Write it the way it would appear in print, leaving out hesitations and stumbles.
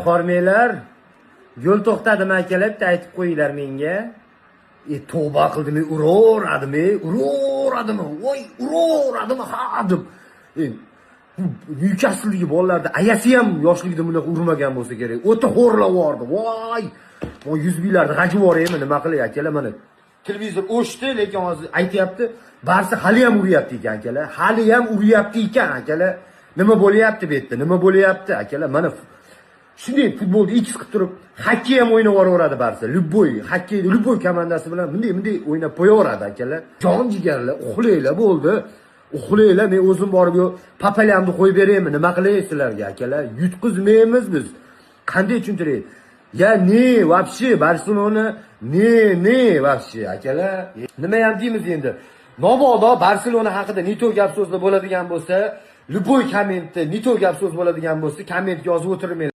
Xormeylar, yo'l to'xtadimi akalar, bitta aytib qo'yinglar menga. Tavba qildimi, uraveradimi, voy, uraveradimi, ha deb. Newcastledagi bolalarda ayasi ham yoshligida bunaqa urmagan bo'lsa kerak. O'ta xo'rlavordi. Voy! O 100 minglarni g'ajib yuboraymi, nima qilay akalar, mana televizor o'chdi, lekin hozir aytayapti, Barsa hali ham uryapti ekan akalar. Hali ham uryapti ekan akalar. Nima bo'lyapti bu yerda? Nima bo'lyapti akalar? Mana shunday futbolni X qilib turib, xokkey ham o'ynab yuboradi Barsa. Любой komandasi bilan bunday o'ynab qo'yaveradi akalar. Jon jigarlar, uxlaylar bo'ldi. Uxlaylar, men o'zim borib yo papalamni qo'yib beraymi? Nima qilay sizlarga akalar? Yutqizmaymiz biz. Qanday tushuntiray? Ya вообще Barselona ne вообще akalar? Nima ham deymiz endi? Mabodo Barselona haqida nito gap so'zlar bo'ladigan bo'lsa, любой kommentda nito gap so'z bo'ladigan bo'lsa, kommentga yozib o'tirmanglar.